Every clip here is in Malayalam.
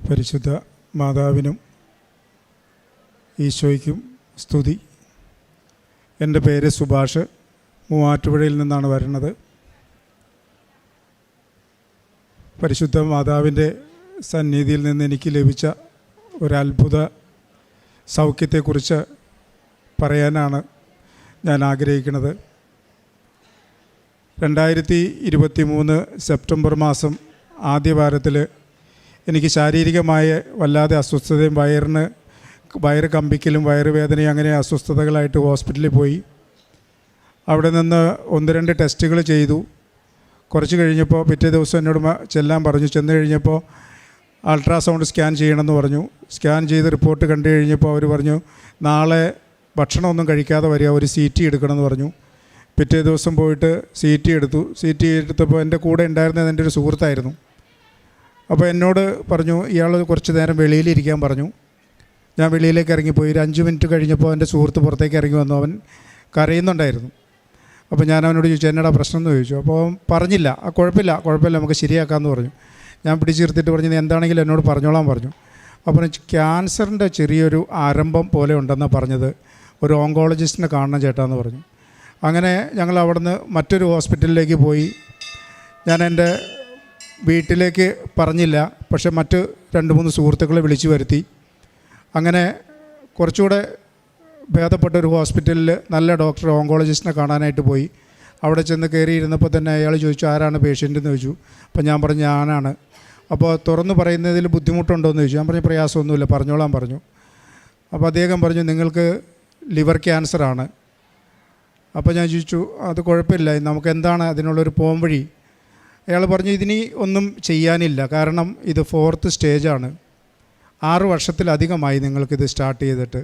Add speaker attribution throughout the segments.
Speaker 1: പരിശുദ്ധ മാതാവിനും ഈശോയ്ക്കും സ്തുതി. എൻ്റെ പേര് സുഭാഷ്, മൂവാറ്റുപുഴയിൽ നിന്നാണ് വരുന്നത്. പരിശുദ്ധ മാതാവിൻ്റെ സന്നിധിയിൽ നിന്ന് എനിക്ക് ലഭിച്ച ഒരത്ഭുത സൗഖ്യത്തെക്കുറിച്ച് പറയാനാണ് ഞാൻ ആഗ്രഹിക്കുന്നത്. 2023 സെപ്റ്റംബർ മാസം ആദ്യവാരത്തിൽ എനിക്ക് ശാരീരികമായ വല്ലാതെ അസ്വസ്ഥതയും വയറ് കമ്പിക്കലും വയറുവേദനയും അങ്ങനെ അസ്വസ്ഥതകളായിട്ട് ഹോസ്പിറ്റലിൽ പോയി. അവിടെ നിന്ന് 1-2 ടെസ്റ്റുകൾ ചെയ്തു. കുറച്ച് കഴിഞ്ഞപ്പോൾ പിറ്റേ ദിവസം എന്നോട് ചെല്ലാൻ പറഞ്ഞു. ചെന്ന് കഴിഞ്ഞപ്പോൾ അൾട്രാസൗണ്ട് സ്കാൻ ചെയ്യണമെന്ന് പറഞ്ഞു. സ്കാൻ ചെയ്ത് റിപ്പോർട്ട് കണ്ടു കഴിഞ്ഞപ്പോൾ അവർ പറഞ്ഞു നാളെ ഭക്ഷണമൊന്നും കഴിക്കാതെ വരിക, ഒരു CT എടുക്കണമെന്ന് പറഞ്ഞു. പിറ്റേ ദിവസം പോയിട്ട് CT എടുത്തു. CT എടുത്തപ്പോൾ എൻ്റെ കൂടെ ഉണ്ടായിരുന്നത് എൻ്റെ ഒരു സുഹൃത്തായിരുന്നു. അപ്പോൾ എന്നോട് പറഞ്ഞു ഇയാൾ കുറച്ച് നേരം വെളിയിലിരിക്കാൻ പറഞ്ഞു. ഞാൻ വെളിയിലേക്ക് ഇറങ്ങിപ്പോയി. ഒരു 5 മിനിറ്റ് കഴിഞ്ഞപ്പോൾ എൻ്റെ സുഹൃത്ത് പുറത്തേക്ക് ഇറങ്ങി വന്നു. അവൻ കരയുന്നുണ്ടായിരുന്നു. അപ്പോൾ ഞാൻ അവനോട് ചോദിച്ചു എന്നടാ പ്രശ്നം എന്ന് ചോദിച്ചു. അപ്പോൾ അവൻ പറഞ്ഞില്ല. കുഴപ്പമില്ല നമുക്ക് ശരിയാക്കാമെന്ന് പറഞ്ഞു. ഞാൻ പിടിച്ചിരുത്തിയിട്ട് പറഞ്ഞു നീ എന്താണെങ്കിലും എന്നോട് പറഞ്ഞോളാൻ പറഞ്ഞു. അപ്പോൾ ക്യാൻസറിൻ്റെ ചെറിയൊരു ആരംഭം പോലെ ഉണ്ടെന്നാണ് പറഞ്ഞത്. ഒരു ഓങ്കോളജിസ്റ്റിനെ കാണണം ചേട്ടാന്ന് പറഞ്ഞു. അങ്ങനെ ഞങ്ങൾ അവിടുന്ന് മറ്റൊരു ഹോസ്പിറ്റലിലേക്ക് പോയി. ഞാൻ എൻ്റെ വീട്ടിലേക്ക് പറഞ്ഞില്ല, പക്ഷെ മറ്റ് 2-3 സുഹൃത്തുക്കളെ വിളിച്ചു വരുത്തി. അങ്ങനെ കുറച്ചുകൂടെ ഭേദപ്പെട്ട ഒരു ഹോസ്പിറ്റലിൽ നല്ല ഡോക്ടർ ഓങ്കോളജിസ്റ്റിനെ കാണാനായിട്ട് പോയി. അവിടെ ചെന്ന് കയറിയിരുന്നപ്പോൾ തന്നെ അയാൾ ചോദിച്ചു ആരാണ് പേഷ്യൻ്റ് എന്ന് ചോദിച്ചു. അപ്പോൾ ഞാൻ പറഞ്ഞു ഞാനാണ്. അപ്പോൾ തുറന്ന് പറയുന്നതിൽ ബുദ്ധിമുട്ടുണ്ടോ എന്ന് ചോദിച്ചു. ഞാൻ പറഞ്ഞു പ്രയാസമൊന്നുമില്ല പറഞ്ഞോളാൻ പറഞ്ഞു. അപ്പോൾ അദ്ദേഹം പറഞ്ഞു നിങ്ങൾക്ക് ലിവർ ക്യാൻസറാണ്. അപ്പോൾ ഞാൻ ചോദിച്ചു അത് കുഴപ്പമില്ല, നമുക്ക് എന്താണ് അതിനുള്ളൊരു പോംവഴി? അയാൾ പറഞ്ഞു ഇതിനി ഒന്നും ചെയ്യാനില്ല, കാരണം ഇത് 4th സ്റ്റേജാണ്. 6 വർഷത്തിലധികമായി നിങ്ങൾക്കിത് സ്റ്റാർട്ട് ചെയ്തിട്ട്.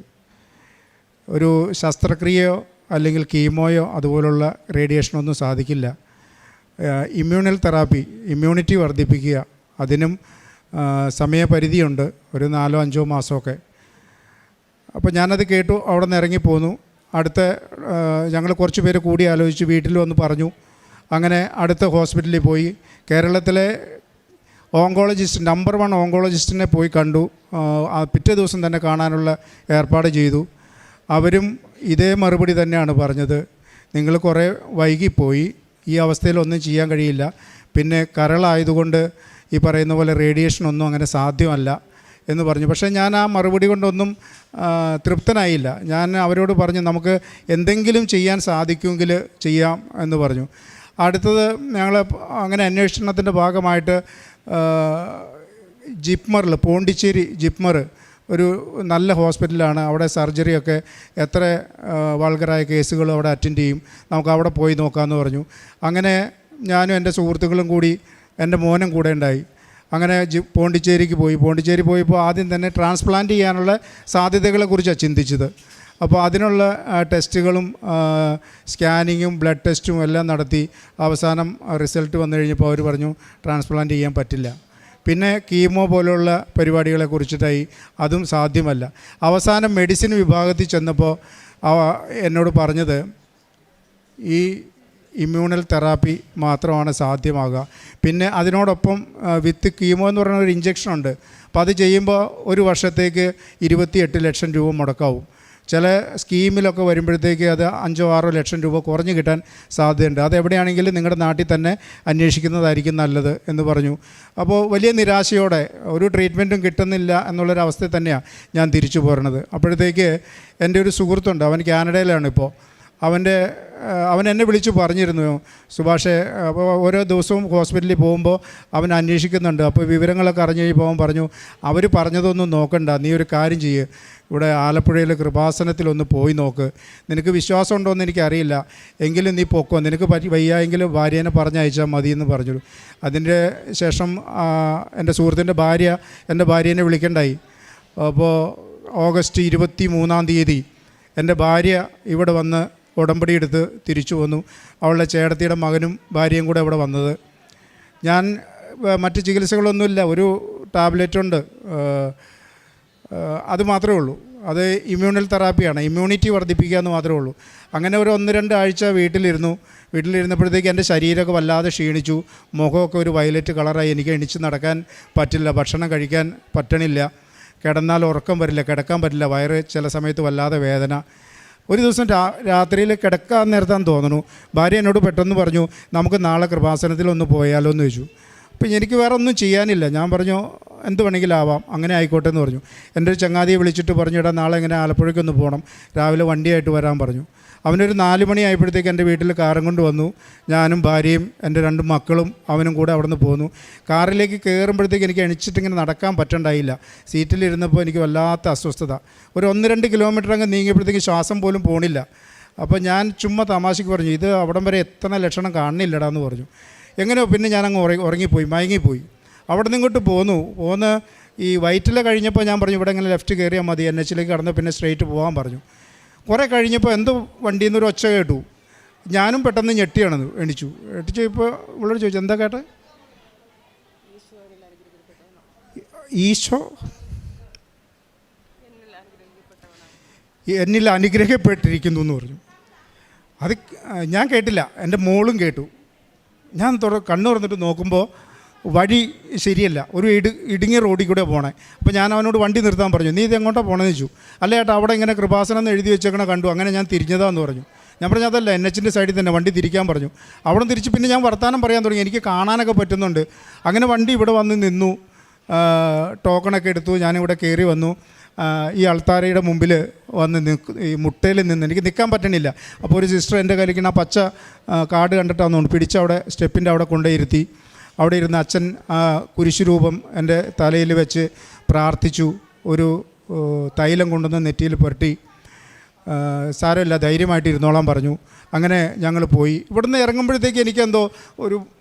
Speaker 1: ഒരു ശസ്ത്രക്രിയയോ അല്ലെങ്കിൽ കീമോയോ അതുപോലുള്ള റേഡിയേഷനൊന്നും സാധിക്കില്ല. ഇമ്മ്യൂണൽ തെറാപ്പി, ഇമ്മ്യൂണിറ്റി വർദ്ധിപ്പിക്കുക, അതിനും സമയപരിധിയുണ്ട്, ഒരു 4-5 മാസമൊക്കെ. അപ്പോൾ ഞാനത് കേട്ടു, അവിടെ നിന്ന് ഇറങ്ങിപ്പോന്നു. ഞങ്ങൾ കുറച്ച് പേര് കൂടി ആലോചിച്ച് വീട്ടിൽ വന്ന് പറഞ്ഞു. അങ്ങനെ അടുത്ത ഹോസ്പിറ്റലിൽ പോയി. കേരളത്തിലെ ഓങ്കോളജിസ്റ്റ് നമ്പർ 1 ഓങ്കോളജിസ്റ്റിനെ പോയി കണ്ടു. പിറ്റേ ദിവസം തന്നെ കാണാനുള്ള ഏർപ്പാട് ചെയ്തു. അവരും ഇതേ മറുപടി തന്നെയാണ് പറഞ്ഞത്, നിങ്ങൾ കുറേ വൈകിപ്പോയി, ഈ അവസ്ഥയിലൊന്നും ചെയ്യാൻ കഴിയില്ല, പിന്നെ കരളായതുകൊണ്ട് ഈ പറയുന്ന പോലെ റേഡിയേഷനൊന്നും അങ്ങനെ സാധ്യമല്ല എന്ന് പറഞ്ഞു. പക്ഷേ ഞാൻ ആ മറുപടി കൊണ്ടൊന്നും തൃപ്തനായില്ല. ഞാൻ അവരോട് പറഞ്ഞു നമുക്ക് എന്തെങ്കിലും ചെയ്യാൻ സാധിക്കുമെങ്കിൽ ചെയ്യാം എന്ന് പറഞ്ഞു. അടുത്തത് ഞങ്ങൾ അങ്ങനെ അന്വേഷണത്തിൻ്റെ ഭാഗമായിട്ട് ജിപ്മറിൽ, പോണ്ടിച്ചേരി ജിപ്മർ ഒരു നല്ല ഹോസ്പിറ്റലാണ്. അവിടെ സർജറിയൊക്കെ എത്ര വൾഗറായ കേസുകളും അവിടെ അറ്റൻഡ് ചെയ്യും, നമുക്ക് അവിടെ പോയി നോക്കാമെന്ന് പറഞ്ഞു. അങ്ങനെ ഞാനും എൻ്റെ സുഹൃത്തുക്കളും കൂടി, എൻ്റെ മോനും കൂടെ ഉണ്ടായി. അങ്ങനെ പോണ്ടിച്ചേരിക്ക് പോയി. പോണ്ടിച്ചേരി പോയപ്പോൾ ആദ്യം തന്നെ ട്രാൻസ്പ്ലാന്റ് ചെയ്യാനുള്ള സാധ്യതകളെക്കുറിച്ചാണ് ചിന്തിച്ചത്. അപ്പോൾ അതിനുള്ള ടെസ്റ്റുകളും സ്കാനിങ്ങും ബ്ലഡ് ടെസ്റ്റും എല്ലാം നടത്തി അവസാനം റിസൾട്ട് വന്നു കഴിഞ്ഞപ്പോൾ അവർ പറഞ്ഞു ട്രാൻസ്പ്ലാന്റ് ചെയ്യാൻ പറ്റില്ല. പിന്നെ കീമോ പോലുള്ള പരിപാടികളെ കുറിച്ചിട്ടായി, അതും സാധ്യമല്ല. അവസാനം മെഡിസിൻ വിഭാഗത്തിൽ ചെന്നപ്പോൾ എന്നോട് പറഞ്ഞത് ഈ ഇമ്മ്യൂണൽ തെറാപ്പി മാത്രമാണ് സാധ്യമാകുക. പിന്നെ അതിനോടൊപ്പം വിത്ത് കീമോ എന്ന് പറയുന്ന ഒരു ഇഞ്ചക്ഷനുണ്ട്. അപ്പോൾ അത് ചെയ്യുമ്പോൾ 1 വർഷത്തേക്ക് 28 ലക്ഷം രൂപ മുടക്കാവും. ചില സ്കീമിലൊക്കെ വരുമ്പോഴത്തേക്ക് അത് 5-6 ലക്ഷം രൂപ കുറഞ്ഞ് കിട്ടാൻ സാധ്യതയുണ്ട്. അതെവിടെയാണെങ്കിലും നിങ്ങളുടെ നാട്ടിൽ തന്നെ അന്വേഷിക്കുന്നതായിരിക്കും നല്ലത് എന്ന് പറഞ്ഞു. അപ്പോൾ വലിയ നിരാശയോടെ ഒരു ട്രീറ്റ്മെൻറ്റും കിട്ടുന്നില്ല എന്നുള്ളൊരവസ്ഥയിൽ തന്നെയാണ് ഞാൻ തിരിച്ചു പോരണത്. അപ്പോഴത്തേക്ക് എൻ്റെ ഒരു സുഹൃത്തുണ്ട്, അവൻ കാനഡയിലാണ് ഇപ്പോൾ. അവൻ എന്നെ വിളിച്ചു പറഞ്ഞിരുന്നു സുഭാഷേ, അപ്പോൾ ഓരോ ദിവസവും ഹോസ്പിറ്റലിൽ പോകുമ്പോൾ അവൻ അന്വേഷിക്കുന്നുണ്ട്. അപ്പോൾ വിവരങ്ങളൊക്കെ അറിഞ്ഞു കഴിയുമ്പോൾ അവൻ പറഞ്ഞു അവർ പറഞ്ഞതൊന്നും നോക്കണ്ട, നീ ഒരു കാര്യം ചെയ്യ്, ഇവിടെ ആലപ്പുഴയിൽ കൃപാസനത്തിലൊന്ന് പോയി നോക്ക്, നിനക്ക് വിശ്വാസം ഉണ്ടോ എന്ന് എനിക്കറിയില്ല, എങ്കിലും നീ പൊക്കോ, നിനക്ക് വയ്യായെങ്കിൽ ഭാര്യേനെ പറഞ്ഞയച്ചാൽ മതി എന്ന് പറഞ്ഞു. അതിൻ്റെ ശേഷം എൻ്റെ സുഹൃത്തിൻ്റെ ഭാര്യ എൻ്റെ ഭാര്യേനെ വിളിക്കണ്ടായി. അപ്പോൾ ഓഗസ്റ്റ് 23-ാം തീയതി എൻ്റെ ഭാര്യ ഇവിടെ വന്ന് ഉടമ്പടി എടുത്ത് തിരിച്ചു വന്നു. അവളുടെ ചേട്ടത്തിയുടെ മകനും ഭാര്യയും കൂടെ ഇവിടെ വന്നത്. ഞാൻ മറ്റ് ചികിത്സകളൊന്നുമില്ല, ഒരു ടാബ്ലറ്റുണ്ട്, അത് മാത്രമേ ഉള്ളൂ. അത് ഇമ്മ്യൂണൽ തെറാപ്പിയാണ്, ഇമ്മ്യൂണിറ്റി വർദ്ധിപ്പിക്കുക എന്ന് മാത്രമേ ഉള്ളൂ. അങ്ങനെ ഒരു 1-2 ആഴ്ച വീട്ടിലിരുന്നപ്പോഴത്തേക്ക് എൻ്റെ ശരീരമൊക്കെ വല്ലാതെ ക്ഷീണിച്ചു, മുഖമൊക്കെ ഒരു വയലറ്റ് കളറായി. എനിക്ക് എണിച്ച് നടക്കാൻ പറ്റില്ല, ഭക്ഷണം കഴിക്കാൻ പറ്റണില്ല, കിടന്നാൽ ഉറക്കം വരില്ല, കിടക്കാൻ പറ്റില്ല, വയറ് ചില സമയത്ത് വല്ലാതെ വേദന. ഒരു ദിവസം രാത്രിയിൽ കിടക്കാൻ നേരത്താന്ന് തോന്നുന്നു, ഭാര്യ എന്നോട് പെട്ടെന്ന് പറഞ്ഞു, നമുക്ക് നാളെ കൃപാസനത്തിൽ ഒന്ന് പോയാലോ എന്ന് ചോദിച്ചു. അപ്പം എനിക്ക് വേറെ ഒന്നും ചെയ്യാനില്ല. ഞാൻ പറഞ്ഞു എന്ത് വേണമെങ്കിലും ആവാം, അങ്ങനെ ആയിക്കോട്ടെ എന്ന് പറഞ്ഞു. എൻ്റെ ഒരു ചങ്ങാതിയെ വിളിച്ചിട്ട് പറഞ്ഞു, ഇടാ നാളെ ഇങ്ങനെ ആലപ്പുഴയ്ക്കൊന്ന് പോകണം, രാവിലെ വണ്ടിയായിട്ട് വരാൻ പറഞ്ഞു. അവനൊരു 4 മണി ആയപ്പോഴത്തേക്ക് എൻ്റെ വീട്ടിൽ കാറും കൊണ്ട് വന്നു. ഞാനും ഭാര്യയും എൻ്റെ 2 മക്കളും അവനും കൂടെ അവിടെ നിന്ന് പോന്നു. കാറിലേക്ക് കയറുമ്പോഴത്തേക്ക് എനിക്ക് എണിച്ചിട്ടിങ്ങനെ നടക്കാൻ പറ്റണ്ടായില്ല. സീറ്റിലിരുന്നപ്പോൾ എനിക്ക് വല്ലാത്ത അസ്വസ്ഥത. ഒരു 1-2 കിലോമീറ്റർ അങ്ങ് നീങ്ങിയപ്പോഴത്തേക്ക് ശ്വാസം പോലും പോണില്ല. അപ്പോൾ ഞാൻ ചുമ്മാ തമാശയ്ക്ക് പറഞ്ഞു, ഇത് അവിടം വരെ എത്തണ ലക്ഷണം കാണുന്നില്ലടാ എന്ന് പറഞ്ഞു. എങ്ങനെയോ പിന്നെ ഞാനങ്ങ് മയങ്ങിപ്പോയി. അവിടെ നിന്ന് ഇങ്ങോട്ട് പോന്ന് ഈ വൈറ്റില കഴിഞ്ഞപ്പോൾ ഞാൻ പറഞ്ഞു, ഇവിടെ ഇങ്ങനെ ലെഫ്റ്റ് കയറിയാൽ മതി, NH കടന്ന് പിന്നെ സ്ട്രെയിറ്റ് പോകാൻ പറഞ്ഞു. കുറേ കഴിഞ്ഞപ്പോൾ എന്തോ വണ്ടിയിൽ നിന്നൊരു ഒച്ച കേട്ടു. ഞാനും പെട്ടെന്ന് എണിച്ചു ഇപ്പോൾ ഇവളോട് ചോദിച്ചു, എന്താ കേട്ടെ? ഈശോ എന്നിൽ അനുഗ്രഹിക്കപ്പെട്ടിരിക്കുന്നു എന്ന് പറഞ്ഞു. അത് ഞാൻ കേട്ടില്ല, എൻ്റെ മോളും കേട്ടു. ഞാൻ കണ്ണു തുറന്നിട്ട് നോക്കുമ്പോൾ വഴി ശരിയല്ല, ഒരു ഇടുങ്ങിയ റോഡിൽ കൂടെ പോകണേ. അപ്പോൾ ഞാൻ അവനോട് വണ്ടി നിർത്താൻ പറഞ്ഞു. നീ ഇത് എങ്ങോട്ടാണ് പോകണമെന്ന് ചോദിച്ചു. അല്ല ചേട്ടാ, അവിടെ ഇങ്ങനെ കൃപാസനം എന്ന് എഴുതി വെച്ചേക്കണ കണ്ടു, അങ്ങനെ ഞാൻ തിരിഞ്ഞതാന്ന് പറഞ്ഞു. ഞാൻ പറഞ്ഞു അതല്ല, NH സൈഡിൽ തന്നെ വണ്ടി തിരിക്കാൻ പറഞ്ഞു. അവിടെ തിരിച്ച് പിന്നെ ഞാൻ വർത്തമാനം പറയാൻ തുടങ്ങി, എനിക്ക് കാണാനൊക്കെ പറ്റുന്നുണ്ട്. അങ്ങനെ വണ്ടി ഇവിടെ വന്ന് നിന്നു, ടോക്കണൊക്കെ എടുത്തു. ഞാനിവിടെ കയറി വന്നു. ഈ അൾത്താരയുടെ മുമ്പിൽ വന്ന് ഈ മുട്ടയിൽ നിന്ന് എനിക്ക് നിൽക്കാൻ പറ്റണില്ല. അപ്പോൾ ഒരു സിസ്റ്റർ എൻ്റെ കയ്യിലിരിക്കുന്ന ആ പച്ച കാർഡ് കണ്ടിട്ടാന്ന് തോന്നുന്നു, പിടിച്ച് അവിടെ സ്റ്റെപ്പിൻ്റെ അവിടെ കൊണ്ടുപോയിരുത്തി. അവിടെ ഇരുന്ന് അച്ഛൻ ആ കുരിശുരൂപം എൻ്റെ തലയിൽ വെച്ച് പ്രാർത്ഥിച്ചു. ഒരു തൈലം കൊണ്ടുവന്ന് നെറ്റിയിൽ പുരട്ടി. സാരമില്ല, ധൈര്യമായിട്ട് ഇരുന്നോളാൻ പറഞ്ഞു. അങ്ങനെ ഞങ്ങൾ പോയി. ഇവിടുന്ന് ഇറങ്ങുമ്പോഴത്തേക്ക് എനിക്കെന്തോ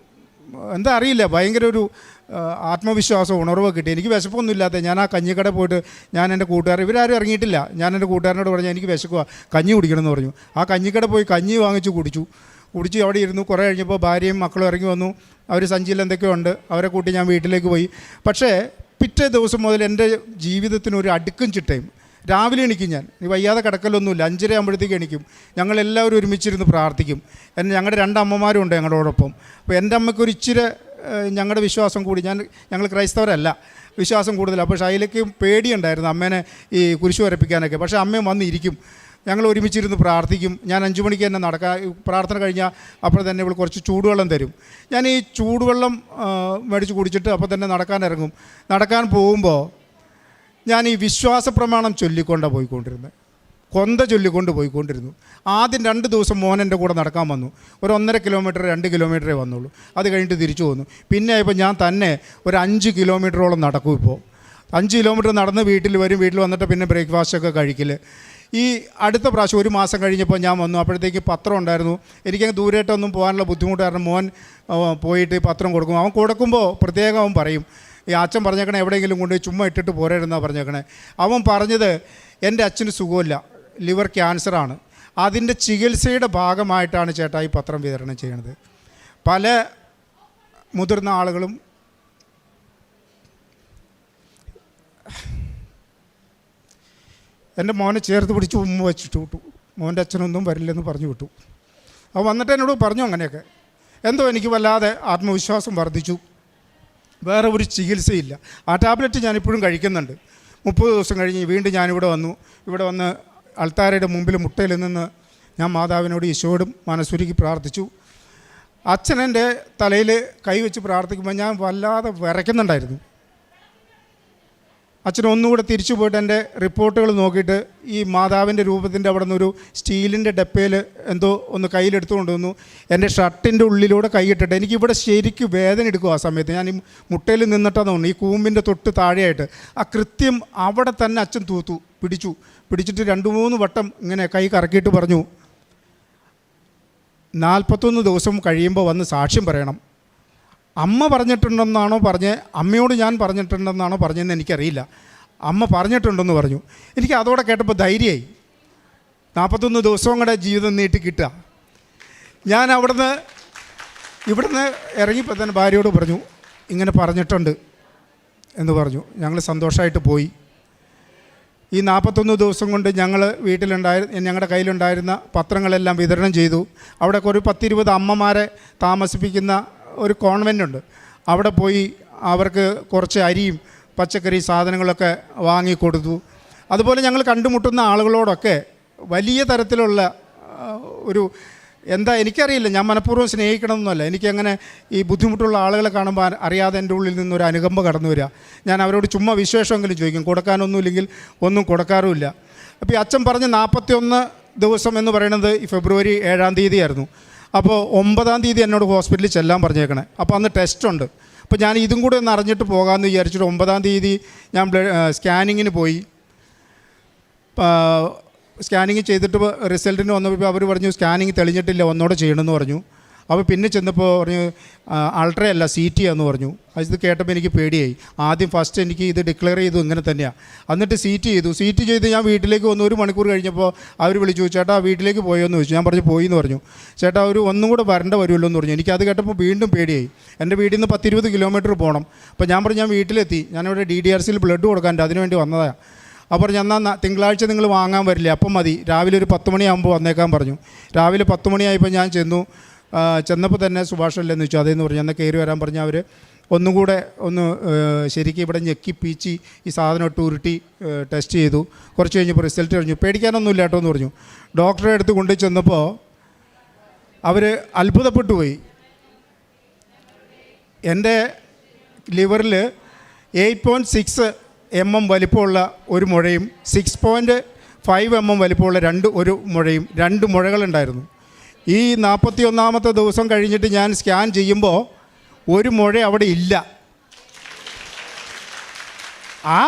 Speaker 1: എന്താ അറിയില്ല, ഭയങ്കര ഒരു ആത്മവിശ്വാസം, ഉണർവ് കിട്ടി. എനിക്ക് വിശപ്പൊന്നുമില്ലാത്ത ഞാൻ ആ കഞ്ഞിക്കട പോയിട്ട് ഞാൻ എൻ്റെ ഇവരാരും ഇറങ്ങിയിട്ടില്ല. ഞാൻ എൻ്റെ കൂട്ടുകാരനോട് പറഞ്ഞു, എനിക്ക് വിശക്കുക, കഞ്ഞി കുടിക്കണമെന്ന് പറഞ്ഞു. ആ കഞ്ഞിക്കട പോയി കഞ്ഞി വാങ്ങിച്ച് കുടിച്ചു അവിടെ ഇരുന്നു. കുറേ കഴിഞ്ഞപ്പോൾ ഭാര്യയും മക്കളും ഇറങ്ങി വന്നു. അവർ സഞ്ചിയിൽ എന്തൊക്കെയോ ഉണ്ട്, അവരെ കൂട്ടി ഞാൻ വീട്ടിലേക്ക് പോയി. പക്ഷേ പിറ്റേ ദിവസം മുതൽ എൻ്റെ ജീവിതത്തിനൊരു അടുക്കും ചിട്ടയും. രാവിലെ എണിക്കും ഞാൻ, വയ്യാതെ കിടക്കലൊന്നുമില്ല, 5:30 ആകുമ്പോഴത്തേക്ക് എണിക്കും. ഞങ്ങളെല്ലാവരും ഒരുമിച്ചിരുന്ന് പ്രാർത്ഥിക്കും. ഞങ്ങളുടെ 2 അമ്മമാരും ഉണ്ട് ഞങ്ങളോടൊപ്പം. അപ്പോൾ എൻ്റെ അമ്മയ്ക്കൊരു ഇച്ചിരി ഞങ്ങളുടെ വിശ്വാസം കൂടി, ഞങ്ങൾ ക്രൈസ്തവരല്ല, വിശ്വാസം കൂടുതൽ. അപ്പോൾ ഷൈലയ്ക്കും പേടിയുണ്ടായിരുന്നു അമ്മേനെ ഈ കുരിശു വരപ്പിക്കാനൊക്കെ. പക്ഷേ അമ്മയും വന്നിരിക്കും, ഞങ്ങൾ ഒരുമിച്ചിരുന്ന് പ്രാർത്ഥിക്കും. ഞാൻ 5 മണിക്ക് തന്നെ പ്രാർത്ഥന കഴിഞ്ഞാൽ അപ്പോൾ തന്നെ ഇവൾ കുറച്ച് ചൂടുവെള്ളം തരും. ഞാൻ ഈ ചൂടുവെള്ളം മേടിച്ച് കുടിച്ചിട്ട് അപ്പോൾ തന്നെ നടക്കാൻ പോകുമ്പോൾ ഞാൻ ഈ വിശ്വാസ പ്രമാണം ചൊല്ലിക്കൊണ്ടാണ് പോയിക്കൊണ്ടിരുന്നത്. കൊന്ത ചൊല്ലിക്കൊണ്ട് പോയിക്കൊണ്ടിരുന്നു. ആദ്യം 2 ദിവസം മോൻ എൻ്റെ കൂടെ നടക്കാൻ വന്നു. ഒരു 1.5 കിലോമീറ്റർ 2 കിലോമീറ്ററേ വന്നുള്ളൂ. അത് കഴിഞ്ഞിട്ട് തിരിച്ചു പോന്നു. പിന്നെ ഇപ്പോൾ ഞാൻ തന്നെ ഒരു 5 കിലോമീറ്ററോളം നടക്കും. ഇപ്പോൾ 5 കിലോമീറ്റർ നടന്ന് വീട്ടിൽ വരും. വീട്ടിൽ വന്നിട്ട് പിന്നെ ബ്രേക്ക്ഫാസ്റ്റൊക്കെ കഴിക്കൽ. ഈ അടുത്ത പ്രാവശ്യം 1 മാസം കഴിഞ്ഞപ്പോൾ ഞാൻ വന്നു. അപ്പോഴത്തേക്ക് പത്രം ഉണ്ടായിരുന്നു. എനിക്കങ്ങ് ദൂരേട്ടൊന്നും പോകാനുള്ള ബുദ്ധിമുട്ട് കാരണം മോൻ പോയിട്ട് പത്രം കൊടുക്കും. അവൻ കൊടുക്കുമ്പോൾ പ്രത്യേകം അവൻ പറയും, ഈ അച്ഛൻ പറഞ്ഞേക്കണേ എവിടെയെങ്കിലും കൊണ്ട് ചുമ്മാ ഇട്ടിട്ട് പോരായിരുന്നാണ് പറഞ്ഞേക്കണേ. അവൻ പറഞ്ഞത് എൻ്റെ അച്ഛന് സുഖമില്ല, ലിവർ ക്യാൻസറാണ്, അതിൻ്റെ ചികിത്സയുടെ ഭാഗമായിട്ടാണ് ചേട്ടാ ഈ പത്രം വിതരണം ചെയ്യണത്. പല മുതിർന്ന ആളുകളും എൻ്റെ മോനെ ചേർത്ത് പിടിച്ച് ഉമ്മ വെച്ചിട്ട് വിട്ടു. മോൻ്റെ അച്ഛനൊന്നും വരില്ലെന്ന് പറഞ്ഞു വിട്ടു. അവൻ വന്നിട്ട് എന്നോട് പറഞ്ഞു അങ്ങനെയൊക്കെ. എന്തോ എനിക്ക് വല്ലാതെ ആത്മവിശ്വാസം വർദ്ധിച്ചു. വേറെ ഒരു ചികിത്സയില്ല. ആ ടാബ്ലറ്റ് ഞാനിപ്പോഴും കഴിക്കുന്നുണ്ട്. 30 ദിവസം കഴിഞ്ഞ് വീണ്ടും ഞാനിവിടെ വന്നു. ഇവിടെ വന്ന് അൾത്താരയുടെ മുമ്പിൽ മുട്ടയിൽ നിന്ന് ഞാൻ മാതാവിനോട് ഈശോയോടും മനസ്സുരുക്കി പ്രാർത്ഥിച്ചു. അച്ഛനെൻ്റെ തലയിൽ കൈവച്ച് പ്രാർത്ഥിക്കുമ്പോൾ ഞാൻ വല്ലാതെ വിറയ്ക്കുന്നുണ്ടായിരുന്നു. അച്ഛൻ ഒന്നുകൂടെ തിരിച്ചു പോയിട്ട് എൻ്റെ റിപ്പോർട്ടുകൾ നോക്കിയിട്ട് ഈ മാതാവിൻ്റെ രൂപത്തിൻ്റെ അവിടെ നിന്നൊരു സ്റ്റീലിൻ്റെ ഡപ്പയിൽ എന്തോ ഒന്ന് കയ്യിലെടുത്തുകൊണ്ട് വന്നു. എൻ്റെ ഷർട്ടിൻ്റെ ഉള്ളിലൂടെ കൈയിട്ടിട്ട് എനിക്കിവിടെ ശരിക്കും വേദന എടുക്കും. ആ സമയത്ത് ഞാൻ ഈ മുട്ടയിൽ നിന്നിട്ടാണ് തോന്നുന്നു, ഈ കൂമ്പിൻ്റെ തൊട്ട് താഴെയായിട്ട് ആ കൃത്യം അവിടെ തന്നെ അച്ഛൻ പിടിച്ചിട്ട് 2-3 വട്ടം ഇങ്ങനെ കൈ കറക്കിയിട്ട് പറഞ്ഞു, 41 ദിവസം കഴിയുമ്പോൾ വന്ന് സാക്ഷ്യം പറയണം. അമ്മ പറഞ്ഞിട്ടുണ്ടെന്നാണോ അമ്മയോട് ഞാൻ പറഞ്ഞിട്ടുണ്ടെന്നാണോ പറഞ്ഞതെന്ന് എനിക്കറിയില്ല. അമ്മ പറഞ്ഞിട്ടുണ്ടെന്ന് പറഞ്ഞു. എനിക്ക് അതോടെ കേട്ടപ്പോൾ ധൈര്യമായി. 41 ദിവസവും കൂടെ ജീവിതം നീട്ടി കിട്ടുക. ഞാൻ ഇവിടുന്ന് ഇറങ്ങിയപ്പോൾ തന്നെ ഭാര്യയോട് പറഞ്ഞു, ഇങ്ങനെ പറഞ്ഞിട്ടുണ്ട് എന്ന് പറഞ്ഞു. ഞങ്ങൾ സന്തോഷമായിട്ട് പോയി. ഈ 41 ദിവസം കൊണ്ട് ഞങ്ങൾ ഞങ്ങളുടെ കയ്യിലുണ്ടായിരുന്ന പത്രങ്ങളെല്ലാം വിതരണം ചെയ്തു. അവിടെ ഒരു 10-20 അമ്മമാരെ താമസിപ്പിക്കുന്ന ഒരു കോൺവെൻ്റുണ്ട്. അവിടെ പോയി അവർക്ക് കുറച്ച് അരിയും പച്ചക്കറി സാധനങ്ങളൊക്കെ വാങ്ങിക്കൊടുത്തു. അതുപോലെ ഞങ്ങൾ കണ്ടുമുട്ടുന്ന ആളുകളോടൊക്കെ വലിയ തരത്തിലുള്ള ഒരു എനിക്കറിയില്ല, ഞാൻ മനഃപൂർവ്വം സ്നേഹിക്കണമെന്നല്ല, എനിക്കങ്ങനെ ഈ ബുദ്ധിമുട്ടുള്ള ആളുകളെ കാണുമ്പോൾ അറിയാതെ എൻ്റെ ഉള്ളിൽ നിന്നൊരു അനുകമ്പ കടന്നു വരിക. ഞാൻ അവരോട് ചുമ്മാ വിശേഷമെങ്കിലും ചോദിക്കും, കൊടുക്കാനൊന്നുമില്ലെങ്കിൽ ഒന്നും കൊടുക്കാറുമില്ല. അപ്പോൾ ഈ അച്ഛൻ പറഞ്ഞ 41 ദിവസം എന്ന് പറയുന്നത് ഈ ഫെബ്രുവരി 7-ാം തീയതി ആയിരുന്നു. അപ്പോൾ 9-ാം തീയതി എന്നോട് ഹോസ്പിറ്റലിൽ ചെല്ലാൻ പറഞ്ഞേക്കണേ. അപ്പോൾ അന്ന് ടെസ്റ്റുണ്ട്. അപ്പോൾ ഞാൻ ഇതും കൂടെ ഒന്ന് അറിഞ്ഞിട്ട് പോകാമെന്ന് വിചാരിച്ചിട്ട് 9-ാം തീയതി ഞാൻ സ്കാനിങ്ങിന് പോയി. സ്കാനിങ് ചെയ്തിട്ട് റിസൾട്ടിന് വന്നപ്പോൾ അവർ പറഞ്ഞു സ്കാനിങ് തെളിഞ്ഞിട്ടില്ല, ഒന്നോടെ ചെയ്യണമെന്ന് പറഞ്ഞു. അപ്പോൾ പിന്നെ ചെന്നപ്പോൾ പറഞ്ഞു അൾട്ര അല്ല CT എന്ന് പറഞ്ഞു. അത് കേട്ടപ്പോൾ എനിക്ക് പേടിയായി. ഫസ്റ്റ് എനിക്ക് ഇത് ഡിക്ലെയർ ചെയ്തു ഇങ്ങനെ തന്നെയാണ്. എന്നിട്ട് CT ചെയ്ത് ഞാൻ വീട്ടിലേക്ക് വന്നു. 1 മണിക്കൂർ കഴിഞ്ഞപ്പോൾ അവർ വിളിച്ചു, ചേട്ടാ വീട്ടിലേക്ക് പോയോ എന്ന് ചോദിച്ചു. ഞാൻ പറഞ്ഞു പോയി എന്ന് പറഞ്ഞു. ചേട്ടാ ഒന്നും കൂടെ വരേണ്ട വരുമല്ലോ എന്ന് പറഞ്ഞു. എനിക്കത് കേട്ടപ്പോൾ വീണ്ടും പേടിയായി. എൻ്റെ വീട്ടിൽ നിന്ന് 10-20 കിലോമീറ്റർ പോകണം. അപ്പോൾ ഞാൻ പറഞ്ഞു ഞാൻ വീട്ടിലെത്തി, ഞാനിവിടെ DDRCയിൽ ബ്ലഡ് കൊടുക്കാനുണ്ട്, അതിനുവേണ്ടി വന്നതാണ്. അപ്പോൾ എന്നാൽ തിങ്കളാഴ്ച നിങ്ങൾ വാങ്ങാൻ വരില്ലേ, അപ്പം മതി, രാവിലെ ഒരു 10 മണിയാകുമ്പോൾ വന്നേക്കാൻ പറഞ്ഞു. രാവിലെ 10 മണിയായപ്പോൾ ഞാൻ ചെന്നപ്പോൾ തന്നെ സുഭാഷ് അല്ലെന്ന് ചോദിച്ചു. അതേന്ന് പറഞ്ഞു. എന്നാൽ കയറി വരാൻ പറഞ്ഞാൽ അവർ ഒന്നുകൂടെ ശരിക്കും ഇവിടെ ഞെക്കി പീച്ചി ഈ സാധനം ഇട്ട് ഉരുട്ടി ടെസ്റ്റ് ചെയ്തു. കുറച്ച് കഴിഞ്ഞപ്പോൾ റിസൾട്ട് കഴിഞ്ഞു. പേടിക്കാനൊന്നുമില്ല കേട്ടോ എന്ന് പറഞ്ഞു. ഡോക്ടറെ അടുത്ത് കൊണ്ടു ചെന്നപ്പോൾ അവർ അത്ഭുതപ്പെട്ടു പോയി. എൻ്റെ ലിവറിൽ 8.6 mm വലിപ്പമുള്ള ഒരു മുഴയും 6.5 mm വലിപ്പമുള്ള ഒരു മുഴയും 2 മുഴകളുണ്ടായിരുന്നു. ഈ 41-ാമത്തെ ദിവസം കഴിഞ്ഞിട്ട് ഞാൻ സ്കാൻ ചെയ്യുമ്പോൾ ഒരു മുഴ അവിടെ ഇല്ല. ആ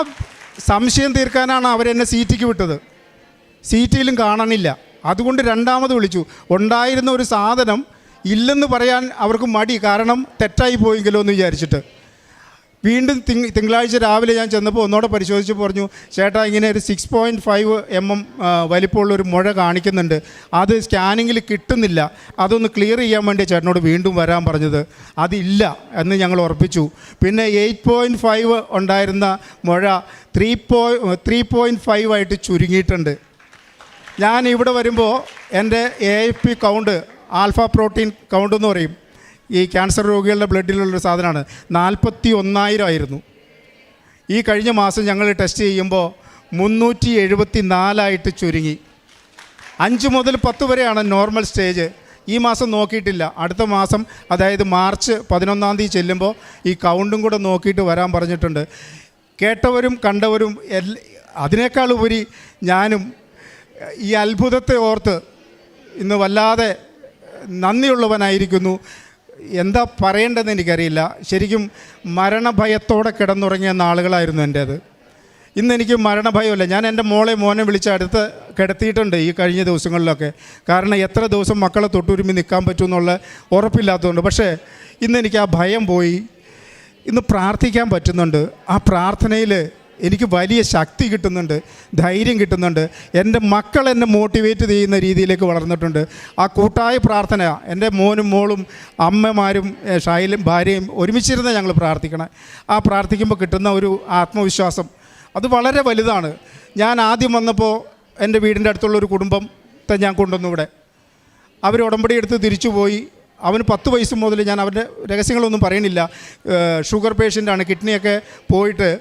Speaker 1: സംശയം തീർക്കാനാണ് അവരെന്നെ CTക്ക് വിട്ടത്. CTയിലും കാണണില്ല. അതുകൊണ്ട് 2ാമത് വിളിച്ചു. ഉണ്ടായിരുന്ന ഒരു സാധനം ഇല്ലെന്ന് പറയാൻ അവർക്ക് മടി, കാരണം തെറ്റായി പോയെങ്കിലോ എന്ന് വിചാരിച്ചിട്ട്. വീണ്ടും തിങ്കളാഴ്ച രാവിലെ ഞാൻ ചെന്നപ്പോൾ ഒന്നോടെ പരിശോധിച്ച് പറഞ്ഞു, ചേട്ടാ ഇങ്ങനെ ഒരു 6.5 mm വലിപ്പമുള്ളൊരു മുഴ കാണിക്കുന്നുണ്ട്, അത് സ്കാനിങ്ങിൽ കിട്ടുന്നില്ല, അതൊന്ന് ക്ലിയർ ചെയ്യാൻ വേണ്ടി ചേട്ടനോട് വീണ്ടും വരാൻ പറഞ്ഞത്. അതില്ല എന്ന് ഞങ്ങൾ ഉറപ്പിച്ചു. പിന്നെ 8.5 ഉണ്ടായിരുന്ന മുഴ 3.5 ആയിട്ട് ചുരുങ്ങിയിട്ടുണ്ട്. ഞാൻ ഇവിടെ വരുമ്പോൾ എൻ്റെ AFP count, alpha protein count എന്ന് പറയും, ഈ ക്യാൻസർ രോഗികളുടെ ബ്ലഡിലുള്ളൊരു സാധനമാണ്, 41,000 ആയിരുന്നു. ഈ കഴിഞ്ഞ മാസം ഞങ്ങൾ ടെസ്റ്റ് ചെയ്യുമ്പോൾ 374 ചുരുങ്ങി. 5 മുതൽ 10 വരെയാണ് നോർമൽ സ്റ്റേജ്. ഈ മാസം നോക്കിയിട്ടില്ല. അടുത്ത മാസം, അതായത് മാർച്ച് 11-ാം തീയതി ചെല്ലുമ്പോൾ ഈ കൗണ്ടും കൂടെ നോക്കിയിട്ട് വരാൻ പറഞ്ഞിട്ടുണ്ട്. കേട്ടവരും കണ്ടവരും അതിനേക്കാൾ ഉപരി ഞാനും ഈ അത്ഭുതത്തെ ഓർത്ത് ഇന്ന് വല്ലാതെ നന്ദിയുള്ളവനായിരിക്കുന്നു. എന്താ പറയേണ്ടതെന്ന് എനിക്കറിയില്ല. ശരിക്കും മരണഭയത്തോടെ കിടന്നുറങ്ങിയ നാളുകളായിരുന്നു എൻ്റേത്. ഇന്നെനിക്ക് മരണഭയമില്ല. ഞാൻ എൻ്റെ മോനെ വിളിച്ച് അടുത്ത് കിടത്തിയിട്ടുണ്ട് ഈ കഴിഞ്ഞ ദിവസങ്ങളിലൊക്കെ. കാരണം എത്ര ദിവസം മക്കളെ തൊട്ടുരുമി നിൽക്കാൻ പറ്റുമെന്നുള്ള ഉറപ്പില്ലാത്തതുകൊണ്ട്. പക്ഷേ ഇന്നെനിക്ക് ആ ഭയം പോയി. ഇന്ന് പ്രാർത്ഥിക്കാൻ പറ്റുന്നുണ്ട്. ആ പ്രാർത്ഥനയിൽ എനിക്ക് വലിയ ശക്തി കിട്ടുന്നുണ്ട്, ധൈര്യം കിട്ടുന്നുണ്ട്. എൻ്റെ മക്കൾ എന്നെ മോട്ടിവേറ്റ് ചെയ്യുന്ന രീതിയിലേക്ക് വളർന്നിട്ടുണ്ട്. ആ കൂട്ടായ പ്രാർത്ഥന, എൻ്റെ മോനും മോളും അമ്മമാരും ഷൈലും ഭാര്യയും ഒരുമിച്ചിരുന്ന് ഞങ്ങൾ പ്രാർത്ഥിക്കണം. ആ പ്രാർത്ഥിക്കുമ്പോൾ കിട്ടുന്ന ഒരു ആത്മവിശ്വാസം അത് വളരെ വലുതാണ്. ഞാൻ ആദ്യം വന്നപ്പോൾ എൻ്റെ വീടിൻ്റെ അടുത്തുള്ളൊരു കുടുംബത്തെ ഞാൻ കൊണ്ടുവന്നു ഇവിടെ. അവർ ഉടമ്പടി എടുത്ത് തിരിച്ചു പോയി. അവന് 10 വയസ്സ് മുതൽ, ഞാൻ അവൻ്റെ രഹസ്യങ്ങളൊന്നും പറയണില്ല, ഷുഗർ പേഷ്യൻ്റാണ്. കിഡ്നിയൊക്കെ പോയിട്ട്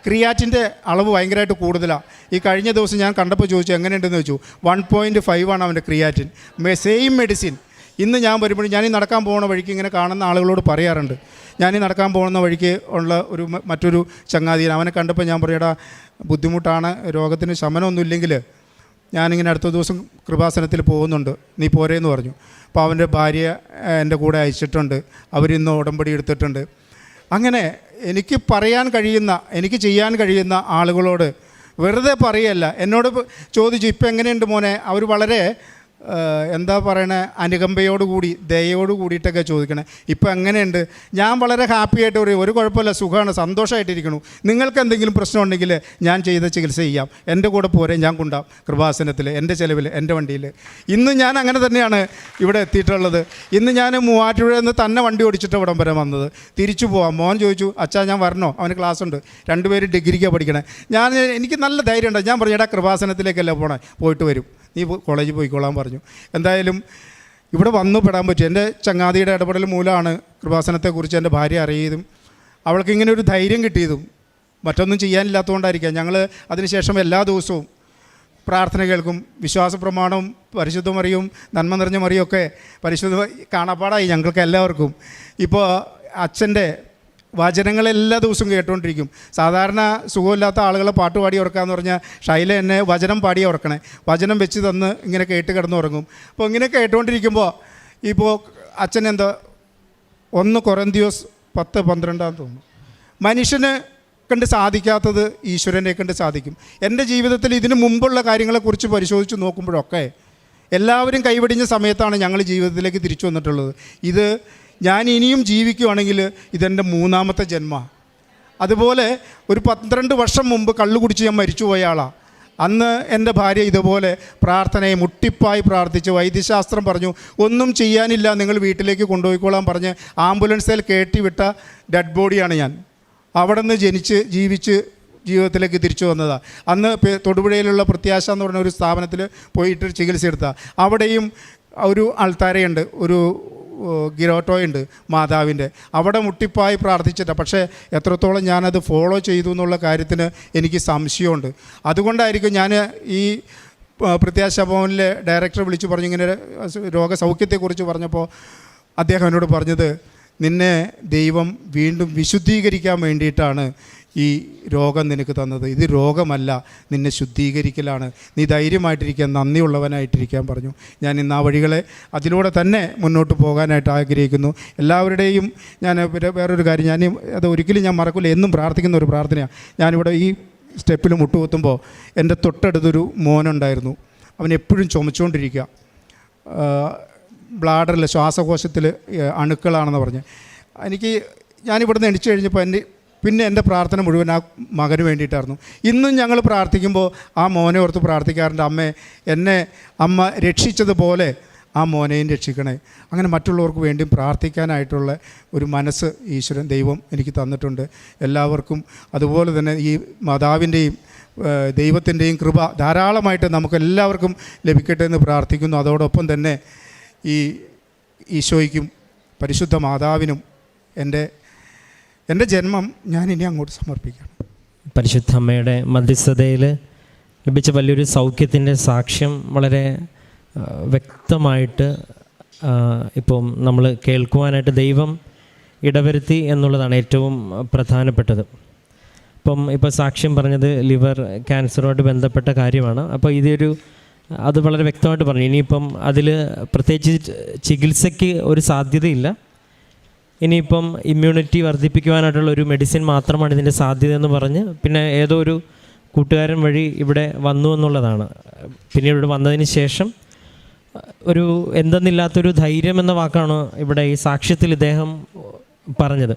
Speaker 1: ക്രിയാറ്റിൻ്റെ അളവ് ഭയങ്കരമായിട്ട് കൂടുതലാണ്. ഈ കഴിഞ്ഞ ദിവസം ഞാൻ കണ്ടപ്പോൾ ചോദിച്ചു എങ്ങനെയുണ്ടെന്ന് വെച്ചു. 1.5 ആണ് അവൻ്റെ ക്രിയാറ്റിൻ. Same medicine. ഇന്ന് ഞാൻ വരുമ്പോൾ, ഞാൻ ഈ നടക്കാൻ പോകുന്ന വഴിക്ക് ഇങ്ങനെ കാണുന്ന ആളുകളോട് പറയാറുണ്ട്. ഞാൻ ഈ നടക്കാൻ പോകുന്ന വഴിക്ക് ഉള്ള മറ്റൊരു ചങ്ങാതിയാണ്. അവനെ കണ്ടപ്പോൾ ഞാൻ പറയടാ, ബുദ്ധിമുട്ടാണ്, രോഗത്തിന് ശമനമൊന്നുമില്ലെങ്കിൽ ഞാനിങ്ങനെ അടുത്ത ദിവസം കൃപാസനത്തിൽ പോകുന്നുണ്ട്, നീ പോരേന്ന് പറഞ്ഞു. അപ്പോൾ അവൻ്റെ ഭാര്യ എൻ്റെ കൂടെ അയച്ചിട്ടുണ്ട്. അവരിന്ന് ഉടമ്പടി എടുത്തിട്ടുണ്ട്. അങ്ങനെ എനിക്ക് പറയാൻ കഴിയുന്ന, എനിക്ക് ചെയ്യാൻ കഴിയുന്ന ആളുകളോട് വെറുതെ പറയല്ല. എന്നോട് ചോദിച്ചു ഇപ്പം എങ്ങനെയുണ്ട് മോനെ. അവർ വളരെ എന്താ പറയണേ, അനുകമ്പയോടുകൂടി ദയയോട് കൂടിയിട്ടൊക്കെ ചോദിക്കണേ. ഇപ്പോൾ എങ്ങനെയുണ്ട്? ഞാൻ വളരെ ഹാപ്പി ആയിട്ട് ഒരു കുഴപ്പമില്ല, സുഖമാണ്, സന്തോഷമായിട്ടിരിക്കണു. നിങ്ങൾക്ക് എന്തെങ്കിലും പ്രശ്നം ഉണ്ടെങ്കിൽ ഞാൻ ചെയ്ത ചികിത്സ ചെയ്യാം, എൻ്റെ കൂടെ പോരെ, ഞാൻ കൊണ്ടാം കൃപാസനത്തിൽ, എൻ്റെ ചിലവിൽ, എൻ്റെ വണ്ടിയിൽ. ഇന്ന് ഞാൻ അങ്ങനെ തന്നെയാണ് ഇവിടെ എത്തിയിട്ടുള്ളത്. ഇന്ന് ഞാൻ മൂവാറ്റുപുഴയിൽ നിന്ന് തന്നെ വണ്ടി ഓടിച്ചിട്ട് ഇവിടം വരെ വന്നത്. തിരിച്ചു പോവാം. മോൻ ചോദിച്ചു, അച്ഛാ ഞാൻ വരണോ, അവന് ക്ലാസ് ഉണ്ട്, രണ്ടുപേരും ഡിഗ്രിക്കാണ് പഠിക്കണേ. എനിക്ക് നല്ല ധൈര്യമുണ്ട്. ഞാൻ പറഞ്ഞു, എടാ കൃപാസനത്തിലേക്കല്ല പോണേ, പോയിട്ട് വരും, നീ കോളേജിൽ പോയിക്കോളാൻ പറഞ്ഞു. എന്തായാലും ഇവിടെ വന്നു പെടാൻ പറ്റും. എൻ്റെ ചങ്ങാതിയുടെ ഇടപെടൽ മൂലമാണ് കൃപാസനത്തെക്കുറിച്ച് എൻ്റെ ഭാര്യ അറിയതും അവൾക്ക് ഇങ്ങനെ ഒരു ധൈര്യം കിട്ടിയതും. മറ്റൊന്നും ചെയ്യാനില്ലാത്തതുകൊണ്ടായിരിക്കാം. ഞങ്ങൾ അതിനുശേഷം എല്ലാ ദിവസവും പ്രാർത്ഥന കേൾക്കും. വിശ്വാസ പ്രമാണവും പരിശുദ്ധ മറിയും നന്മ നിറഞ്ഞ മറിയൊക്കെ പരിശുദ്ധ കാണാപ്പാടായി ഞങ്ങൾക്ക് എല്ലാവർക്കും. ഇപ്പോൾ അച്ഛൻ്റെ വചനങ്ങളെല്ലാ ദിവസവും കേട്ടുകൊണ്ടിരിക്കും. സാധാരണ സുഖമില്ലാത്ത ആളുകളെ പാട്ട് പാടി ഉറക്കാമെന്ന് പറഞ്ഞാൽ ഷൈല എന്നെ വചനം പാടി ഉറക്കണേ, വചനം വെച്ച് തന്ന് ഇങ്ങനെ കേട്ട് കിടന്നുറങ്ങും. അപ്പോൾ ഇങ്ങനെ കേട്ടുകൊണ്ടിരിക്കുമ്പോൾ ഇപ്പോൾ അച്ഛൻ എന്താ 1 കൊരിന്ത്യസ് 10:12 തോന്നുന്നു, മനുഷ്യന് കണ്ട് സാധിക്കാത്തത് ഈശ്വരനെ കണ്ട് സാധിക്കും. എൻ്റെ ജീവിതത്തിൽ ഇതിനു മുമ്പുള്ള കാര്യങ്ങളെക്കുറിച്ച് പരിശോധിച്ച് നോക്കുമ്പോഴൊക്കെ എല്ലാവരും കൈവടിഞ്ഞ സമയത്താണ് ഞങ്ങൾ ജീവിതത്തിലേക്ക് തിരിച്ചു വന്നിട്ടുള്ളത്. ഇത് ഞാൻ ഇനിയും ജീവിക്കുകയാണെങ്കിൽ ഇതെൻ്റെ 3ാമത്തെ ജന്മമാണ്. അതുപോലെ ഒരു 12 വർഷം മുമ്പ് കള്ളു കുടിച്ച് ഞാൻ മരിച്ചുപോയ ആളാണ്. അന്ന് എൻ്റെ ഭാര്യ ഇതുപോലെ പ്രാർത്ഥനയെ മുട്ടിപ്പായി പ്രാർത്ഥിച്ച് വൈദ്യശാസ്ത്രം പറഞ്ഞു, ഒന്നും ചെയ്യാനില്ല, നിങ്ങൾ വീട്ടിലേക്ക് കൊണ്ടുപോയിക്കോളാൻ പറഞ്ഞ് ആംബുലൻസിൽ കയറ്റിവിട്ട ഡെഡ് ബോഡിയാണ് ഞാൻ. അവിടെ നിന്ന് ജനിച്ച് ജീവിച്ച് ജീവിതത്തിലേക്ക് തിരിച്ചു വന്നതാണ്. അന്ന് തൊടുപുഴയിലുള്ള പ്രത്യാശ എന്ന് പറഞ്ഞ ഒരു സ്ഥാപനത്തിൽ പോയിട്ട് ചികിത്സ എടുത്താൽ അവിടെയും ഒരു അൾത്താരയുണ്ട്, ഒരു ഗിരോട്ടോയുണ്ട് മാതാവിൻ്റെ. അവിടെ മുട്ടിപ്പായി പ്രാർത്ഥിച്ചിട്ടാണ്. പക്ഷേ എത്രത്തോളം ഞാനത് ഫോളോ ചെയ്തു എന്നുള്ള കാര്യത്തിന് എനിക്ക് സംശയമുണ്ട്. അതുകൊണ്ടായിരിക്കും ഞാൻ ഈ പ്രത്യാശ ഭവനിലെ ഡയറക്ടറെ വിളിച്ച് പറഞ്ഞു, ഇങ്ങനെ രോഗസൗഖ്യത്തെക്കുറിച്ച് പറഞ്ഞപ്പോൾ അദ്ദേഹം എന്നോട് പറഞ്ഞത്, നിന്നെ ദൈവം വീണ്ടും വിശുദ്ധീകരിക്കാൻ വേണ്ടിയിട്ടാണ് ഈ രോഗം നിനക്ക് തന്നത്. ഇത് രോഗമല്ല, നിന്നെ ശുദ്ധീകരിക്കലാണ്. നീ ധൈര്യമായിട്ടിരിക്കാൻ, നന്ദിയുള്ളവനായിട്ടിരിക്കാൻ പറഞ്ഞു. ഞാൻ ഇന്ന് ആ വഴികളെ അതിലൂടെ തന്നെ മുന്നോട്ട് പോകാനായിട്ട് ആഗ്രഹിക്കുന്നു. എല്ലാവരുടെയും ഞാൻ വേറൊരു കാര്യം, അത് ഒരിക്കലും ഞാൻ മറക്കില്ല, എന്നും പ്രാർത്ഥിക്കുന്ന ഒരു പ്രാർത്ഥനയാണ്. ഞാനിവിടെ ഈ സ്റ്റെപ്പിൽ മുട്ടുകുത്തുമ്പോൾ എൻ്റെ തൊട്ടടുത്തൊരു മോനുണ്ടായിരുന്നു. അവൻ എപ്പോഴും ചുമച്ചുകൊണ്ടിരിക്കുക. ബ്ലാഡറിൽ, ശ്വാസകോശത്തിൽ അണുക്കളാണെന്ന് പറഞ്ഞ് ഞാനിവിടുന്ന് എണിച്ചു കഴിഞ്ഞപ്പോൾ പിന്നെ എൻ്റെ പ്രാർത്ഥന മുഴുവൻ ആ മകന് വേണ്ടിയിട്ടായിരുന്നു. ഇന്നും ഞങ്ങൾ പ്രാർത്ഥിക്കുമ്പോൾ ആ മോനെ ഓർത്ത് പ്രാർത്ഥിക്കാറുണ്ട്, എന്നെ അമ്മ രക്ഷിച്ചതുപോലെ ആ മോനെയും രക്ഷിക്കണേ. അങ്ങനെ മറ്റുള്ളവർക്ക് വേണ്ടിയും പ്രാർത്ഥിക്കാനായിട്ടുള്ള ഒരു മനസ്സ് ഈശ്വരൻ ദൈവം എനിക്ക് തന്നിട്ടുണ്ട്. എല്ലാവർക്കും അതുപോലെ തന്നെ ഈ മാതാവിൻ്റെയും ദൈവത്തിൻ്റെയും കൃപ ധാരാളമായിട്ട് നമുക്കെല്ലാവർക്കും ലഭിക്കട്ടെ എന്ന് പ്രാർത്ഥിക്കുന്നു. അതോടൊപ്പം തന്നെ ഈ ഈശോയ്ക്കും പരിശുദ്ധ മാതാവിനും എൻ്റെ ജന്മം ഞാൻ ഇനി അങ്ങോട്ട് സമർപ്പിക്കണം.
Speaker 2: പരിശുദ്ധ അമ്മയുടെ മധ്യസ്ഥതയിൽ ലഭിച്ച വലിയൊരു സൗഖ്യത്തിൻ്റെ സാക്ഷ്യം വളരെ വ്യക്തമായിട്ട് ഇപ്പം നമ്മൾ കേൾക്കുവാനായിട്ട് ദൈവം ഇടവരുത്തി എന്നുള്ളതാണ് ഏറ്റവും പ്രധാനപ്പെട്ടത്. ഇപ്പോൾ സാക്ഷ്യം പറഞ്ഞത് ലിവർ ക്യാൻസറുമായിട്ട് ബന്ധപ്പെട്ട കാര്യമാണ്. അപ്പോൾ അത് വളരെ വ്യക്തമായിട്ട് പറഞ്ഞു. ഇനിയിപ്പം അതിൽ പ്രത്യേകിച്ച് ചികിത്സയ്ക്ക് ഒരു സാധ്യതയില്ല. ഇനിയിപ്പം ഇമ്മ്യൂണിറ്റി വർദ്ധിപ്പിക്കുവാനായിട്ടുള്ള ഒരു മെഡിസിൻ മാത്രമാണ് ഇതിൻ്റെ സാധ്യത എന്ന് പറഞ്ഞ് പിന്നെ ഏതോ ഒരു കൂട്ടുകാരൻ വഴി ഇവിടെ വന്നു എന്നുള്ളതാണ്. പിന്നീട് ഇവിടെ വന്നതിന് ശേഷം ഒരു എന്തെന്നില്ലാത്തൊരു ധൈര്യം എന്ന വാക്കാണ് ഇവിടെ ഈ സാക്ഷ്യത്തിൽ ഇദ്ദേഹം പറഞ്ഞത്.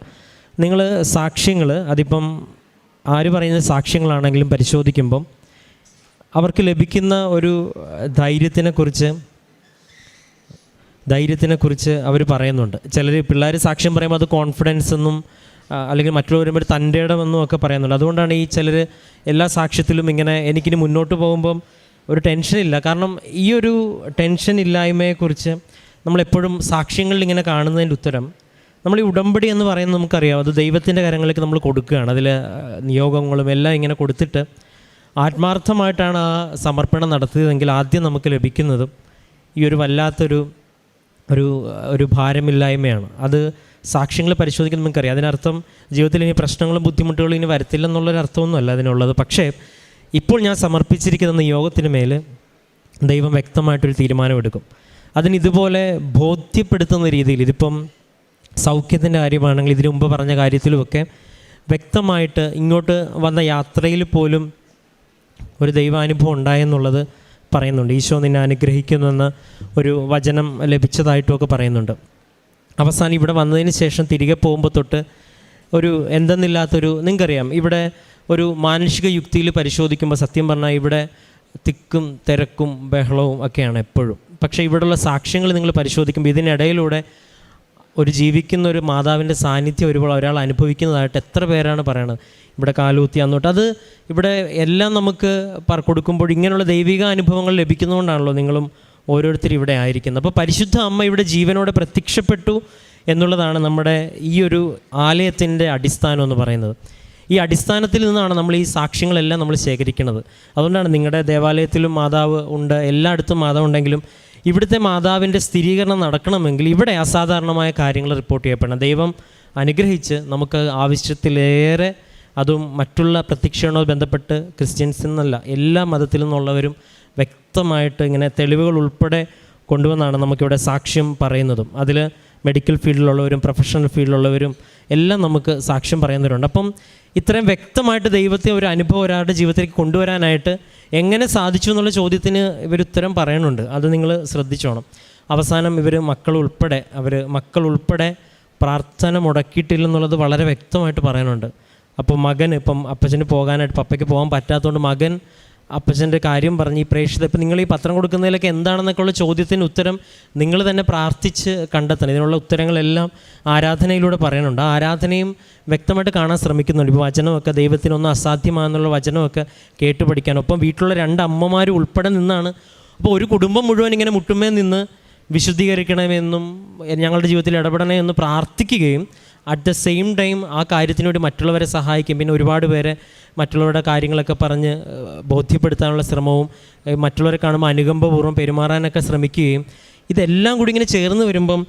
Speaker 2: നിങ്ങൾ സാക്ഷ്യങ്ങൾ അതിപ്പം ആര് പറയുന്ന സാക്ഷ്യങ്ങളാണെങ്കിലും പരിശോധിക്കുമ്പം അവർക്ക് ലഭിക്കുന്ന ഒരു ധൈര്യത്തിനെക്കുറിച്ച് അവർ പറയുന്നുണ്ട്. ചിലർ പിള്ളേർ സാക്ഷ്യം പറയുമ്പോൾ അത് കോൺഫിഡൻസ് എന്നും അല്ലെങ്കിൽ മറ്റുള്ളവർ വരുമ്പോൾ തൻ്റെ ഇടമെന്നും ഒക്കെ പറയുന്നുണ്ട്. അതുകൊണ്ടാണ് ഈ ചിലർ എല്ലാ സാക്ഷ്യത്തിലും ഇങ്ങനെ എനിക്കിനി മുന്നോട്ട് പോകുമ്പം ഒരു ടെൻഷനില്ല. കാരണം ഈ ഒരു ടെൻഷൻ ഇല്ലായ്മയെക്കുറിച്ച് നമ്മളെപ്പോഴും സാക്ഷ്യങ്ങളിൽ ഇങ്ങനെ കാണുന്നതിൻ്റെ ഉത്തരം നമ്മൾ ഈ ഉടമ്പടി എന്ന് പറയുന്നത് നമുക്കറിയാം, അത് ദൈവത്തിൻ്റെ കാര്യങ്ങളിലേക്ക് നമ്മൾ കൊടുക്കുകയാണ്. അതിൽ നിയോഗങ്ങളും എല്ലാം ഇങ്ങനെ കൊടുത്തിട്ട് ആത്മാർത്ഥമായിട്ടാണ് ആ സമർപ്പണം നടത്തിയതെങ്കിൽ ആദ്യം നമുക്ക് ലഭിക്കുന്നതും ഈ ഒരു വല്ലാത്തൊരു ഒരു ഭാരമില്ലായ്മയാണ്. അത് സാക്ഷ്യങ്ങൾ പരിശോധിക്കുന്നത് നമുക്കറിയാം. അതിനർത്ഥം ജീവിതത്തിൽ ഇനി പ്രശ്നങ്ങളും ബുദ്ധിമുട്ടുകളും ഇനി വരത്തില്ല എന്നുള്ളൊരർത്ഥമൊന്നുമല്ല അതിനുള്ളത്. പക്ഷേ ഇപ്പോൾ ഞാൻ സമർപ്പിച്ചിരിക്കുന്ന നിയോഗത്തിന് മേൽ ദൈവം വ്യക്തമായിട്ടൊരു തീരുമാനമെടുക്കും. അതിനിതുപോലെ ബോധ്യപ്പെടുത്തുന്ന രീതിയിൽ, ഇതിപ്പം സൗഖ്യത്തിൻ്റെ കാര്യമാണെങ്കിൽ ഇതിനു മുമ്പ് പറഞ്ഞ കാര്യത്തിലുമൊക്കെ വ്യക്തമായിട്ട് ഇങ്ങോട്ട് വന്ന യാത്രയിൽ പോലും ഒരു ദൈവാനുഭവം ഉണ്ടായെന്നുള്ളത് പറയുന്നുണ്ട്. ഈശോ നിന്നെ അനുഗ്രഹിക്കുന്നുവെന്ന് ഒരു വചനം ലഭിച്ചതായിട്ടുമൊക്കെ പറയുന്നുണ്ട്. അവസാനം ഇവിടെ വന്നതിന് ശേഷം തിരികെ പോകുമ്പോൾ തൊട്ട് ഒരു എന്തെന്നില്ലാത്തൊരു, നിങ്ങൾക്കറിയാം, ഇവിടെ ഒരു മാനുഷിക യുക്തിയിൽ പരിശോധിക്കുമ്പോൾ സത്യം പറഞ്ഞാൽ ഇവിടെ തിക്കും തിരക്കും ബഹളവും ഒക്കെയാണ് എപ്പോഴും. പക്ഷേ ഇവിടെയുള്ള സാക്ഷ്യങ്ങൾ നിങ്ങൾ പരിശോധിക്കുമ്പോൾ ഇതിനിടയിലൂടെ ഒരു ജീവിക്കുന്ന ഒരു മാതാവിൻ്റെ സാന്നിധ്യം ഒരാൾ അനുഭവിക്കുന്നതായിട്ട് എത്ര പേരാണ് പറയണത്. ഇവിടെ കാലൂത്തി അന്നോട്ട് അത് ഇവിടെ എല്ലാം നമുക്ക് കൊടുക്കുമ്പോൾ ഇങ്ങനെയുള്ള ദൈവിക അനുഭവങ്ങൾ ലഭിക്കുന്നതുകൊണ്ടാണല്ലോ നിങ്ങളും ഓരോരുത്തരും ഇവിടെ ആയിരിക്കുന്നത്. അപ്പോൾ പരിശുദ്ധ അമ്മ ഇവിടെ ജീവനോടെ പ്രത്യക്ഷപ്പെട്ടു എന്നുള്ളതാണ് നമ്മുടെ ഈ ഒരു ആലയത്തിൻ്റെ അടിസ്ഥാനം എന്ന് പറയുന്നത്. ഈ അടിസ്ഥാനത്തിൽ നിന്നാണ് നമ്മൾ ഈ സാക്ഷ്യങ്ങളെല്ലാം നമ്മൾ ശേഖരിക്കുന്നത്. അതുകൊണ്ടാണ് നിങ്ങളുടെ ദേവാലയത്തിലും മാതാവ് ഉണ്ട്, എല്ലായിടത്തും മാതാവ് ഉണ്ടെങ്കിലും ഇവിടുത്തെ മാതാവിൻ്റെ സ്ഥിരീകരണം നടക്കണമെങ്കിൽ ഇവിടെ അസാധാരണമായ കാര്യങ്ങൾ റിപ്പോർട്ട് ചെയ്യപ്പെടണം. ദൈവം അനുഗ്രഹിച്ച് നമുക്ക് ആവശ്യത്തിലേറെ, അതും മറ്റുള്ള പ്രത്യക്ഷയോട് ബന്ധപ്പെട്ട് ക്രിസ്ത്യൻസിൽ നിന്നല്ല എല്ലാ മതത്തിൽ നിന്നുള്ളവരും വ്യക്തമായിട്ട് ഇങ്ങനെ തെളിവുകൾ ഉൾപ്പെടെ കൊണ്ടുവന്നാണ് നമുക്കിവിടെ സാക്ഷ്യം പറയുന്നതും. അതിൽ മെഡിക്കൽ ഫീൽഡിലുള്ളവരും പ്രൊഫഷണൽ ഫീൽഡിലുള്ളവരും എല്ലാം നമുക്ക് സാക്ഷ്യം പറയുന്നവരുണ്ട്. അപ്പം ഇത്രയും വ്യക്തമായിട്ട് ദൈവത്തെ ഒരു അനുഭവം ഒരാളുടെ ജീവിതത്തിലേക്ക് കൊണ്ടുവരാനായിട്ട് എങ്ങനെ സാധിച്ചു എന്നുള്ള ചോദ്യത്തിന് ഇവരുത്തരം പറയുന്നുണ്ട്. അത് നിങ്ങൾ ശ്രദ്ധിച്ചോണം. അവസാനം ഇവർ മക്കൾ ഉൾപ്പെടെ പ്രാർത്ഥന മുടക്കിയിട്ടില്ലെന്നുള്ളത് വളരെ വ്യക്തമായിട്ട് പറയുന്നുണ്ട്. അപ്പോൾ മകൻ ഇപ്പം അപ്പച്ചന് പോകാനായിട്ട്, പപ്പയ്ക്ക് പോകാൻ പറ്റാത്തതുകൊണ്ട് മകൻ അപ്പച്ചൻ്റെ കാര്യം പറഞ്ഞ് ഈ പ്രേക്ഷിത, ഇപ്പം നിങ്ങൾ ഈ പത്രം കൊടുക്കുന്നതിലൊക്കെ എന്താണെന്നൊക്കെയുള്ള ചോദ്യത്തിന് ഉത്തരം നിങ്ങൾ തന്നെ പ്രാർത്ഥിച്ച് കണ്ടെത്തണം. ഇതിനുള്ള ഉത്തരങ്ങളെല്ലാം ആരാധനയിലൂടെ പറയുന്നുണ്ട്. ആ ആരാധനയും വ്യക്തമായിട്ട് കാണാൻ ശ്രമിക്കുന്നുണ്ട്. ഇപ്പോൾ വചനമൊക്കെ ദൈവത്തിനൊന്നും അസാധ്യമാണെന്നുള്ള വചനമൊക്കെ കേട്ട് പഠിക്കാൻ, ഒപ്പം വീട്ടിലുള്ള 2 അമ്മമാരും ഉൾപ്പെടെ നിന്നാണ്. അപ്പോൾ ഒരു കുടുംബം മുഴുവൻ ഇങ്ങനെ മുട്ടുമേ നിന്ന് വിശുദ്ധീകരിക്കണമെന്നും ഞങ്ങളുടെ ജീവിതത്തിൽ ഇടപെടണമെന്ന് പ്രാർത്ഥിക്കുകയും അറ്റ് ദ സെയിം ടൈം ആ കാര്യത്തിന് വേണ്ടി മറ്റുള്ളവരെ സഹായിക്കും. പിന്നെ ഒരുപാട് പേരെ മറ്റുള്ളവരുടെ കാര്യങ്ങളൊക്കെ പറഞ്ഞ് ബോധ്യപ്പെടുത്താനുള്ള ശ്രമവും മറ്റുള്ളവരെ കാണുമ്പോൾ അനുകമ്പപൂർവ്വം പെരുമാറാനൊക്കെ ശ്രമിക്കുകയും ഇതെല്ലാം കൂടി ഇങ്ങനെ ചേർന്ന് വരുമ്പം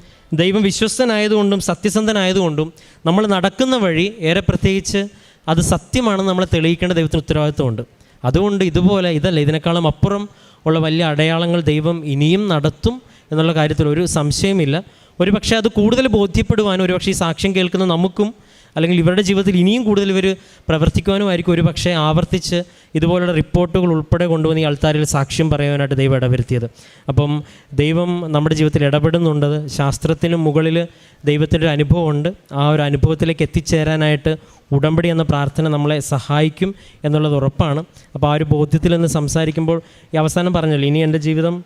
Speaker 2: ദൈവം വിശ്വസ്തനായതുകൊണ്ടും സത്യസന്ധനായതുകൊണ്ടും നമ്മൾ നടക്കുന്ന വഴി ഏറെ പ്രത്യേകിച്ച് അത് സത്യമാണെന്ന് നമ്മളെ തെളിയിക്കേണ്ട ദൈവത്തിന് ഉത്തരവാദിത്വമുണ്ട്. അതുകൊണ്ട് ഇതുപോലെ ഇതിനേക്കാളും അപ്പുറം ഉള്ള വലിയ അടയാളങ്ങൾ ദൈവം ഇനിയും നടത്തും എന്നുള്ള കാര്യത്തിൽ ഒരു സംശയമില്ല. ഒരു പക്ഷേ അത് കൂടുതൽ ബോധ്യപ്പെടുവാനും ഒരുപക്ഷെ ഈ സാക്ഷ്യം കേൾക്കുന്ന നമുക്കും അല്ലെങ്കിൽ ഇവരുടെ ജീവിതത്തിൽ ഇനിയും കൂടുതൽ ഇവർ പ്രവർത്തിക്കുവാനുമായിരിക്കും ഒരു പക്ഷേ ആവർത്തിച്ച് ഇതുപോലുള്ള റിപ്പോർട്ടുകൾ ഉൾപ്പെടെ കൊണ്ടുവന്ന് ഈ ആൾത്താരിൽ സാക്ഷ്യം പറയാനായിട്ട് ദൈവം ഇടവരുത്തിയത്. അപ്പം ദൈവം നമ്മുടെ ജീവിതത്തിൽ ഇടപെടുന്നുണ്ട്. ശാസ്ത്രത്തിനും മുകളിൽ ദൈവത്തിൻ്റെ ഒരു അനുഭവമുണ്ട്. ആ ഒരു അനുഭവത്തിലേക്ക് എത്തിച്ചേരാനായിട്ട് ഉടമ്പടി എന്ന പ്രാർത്ഥന നമ്മളെ സഹായിക്കും എന്നുള്ളത് ഉറപ്പാണ്. അപ്പോൾ ആ ഒരു ബോധ്യത്തിൽ നിന്ന് സംസാരിക്കുമ്പോൾ ഈ അവസാനം പറഞ്ഞല്ലോ, ഇനി എൻ്റെ ജീവിതം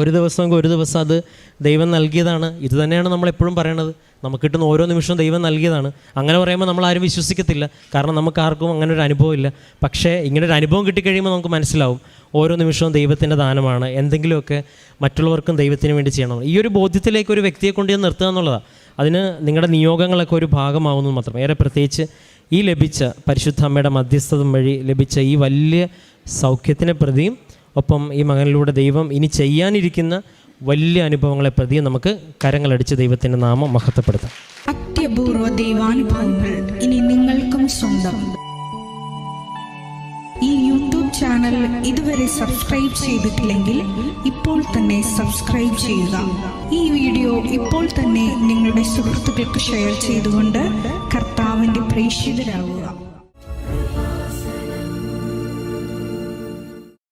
Speaker 2: ഒരു ദിവസം അത് ദൈവം നൽകിയതാണ്. ഇത് തന്നെയാണ് നമ്മളെപ്പോഴും പറയണത്. നമുക്ക് കിട്ടുന്ന ഓരോ നിമിഷവും ദൈവം നൽകിയതാണ്. അങ്ങനെ പറയുമ്പോൾ നമ്മൾ ആരും വിശ്വസിക്കത്തില്ല, കാരണം നമുക്ക് ആർക്കും അങ്ങനെ ഒരു അനുഭവം ഇല്ല. പക്ഷേ ഇങ്ങനെ ഒരു അനുഭവം കിട്ടിക്കഴിയുമ്പോൾ നമുക്ക് മനസ്സിലാവും ഓരോ നിമിഷവും ദൈവത്തിൻ്റെ ദാനമാണ്, എന്തെങ്കിലുമൊക്കെ മറ്റുള്ളവർക്കും ദൈവത്തിന് വേണ്ടി ചെയ്യണം. ഈ ഒരു ബോധ്യത്തിലേക്ക് ഒരു വ്യക്തിയെ കൊണ്ട് നിർത്തുക എന്നുള്ളതാണ്. അതിന് നിങ്ങളുടെ നിയോഗങ്ങളൊക്കെ ഒരു ഭാഗമാവുന്നത് മാത്രം. ഏറെ പ്രത്യേകിച്ച് ഈ ലഭിച്ച പരിശുദ്ധ അമ്മയുടെ മധ്യസ്ഥത വഴി ലഭിച്ച ഈ വലിയ സൗഖ്യത്തിനെ പ്രതിയും ഒപ്പം ഈ മകനിലൂടെ ദൈവം ഇനി ചെയ്യാനിരിക്കുന്ന വലിയ അനുഭവങ്ങളെ പ്രതി നമുക്ക് കരങ്ങളടിച്ച് ദൈവത്തിൻ്റെ നാമം മഹത്വപ്പെടുത്താം.
Speaker 3: അത്യപൂർവ ദൈവാനുഭവങ്ങൾ ഇനി നിങ്ങൾക്കും സ്വന്തം. ഈ യൂട്യൂബ് ചാനൽ ഇതുവരെ സബ്സ്ക്രൈബ് ചെയ്തിട്ടില്ലെങ്കിൽ ഇപ്പോൾ തന്നെ സബ്സ്ക്രൈബ് ചെയ്യുക. ഈ വീഡിയോ ഇപ്പോൾ തന്നെ നിങ്ങളുടെ സുഹൃത്തുക്കൾക്ക് ഷെയർ ചെയ്തുകൊണ്ട് കർത്താവിൻ്റെ പ്രേക്ഷിതരാകുക.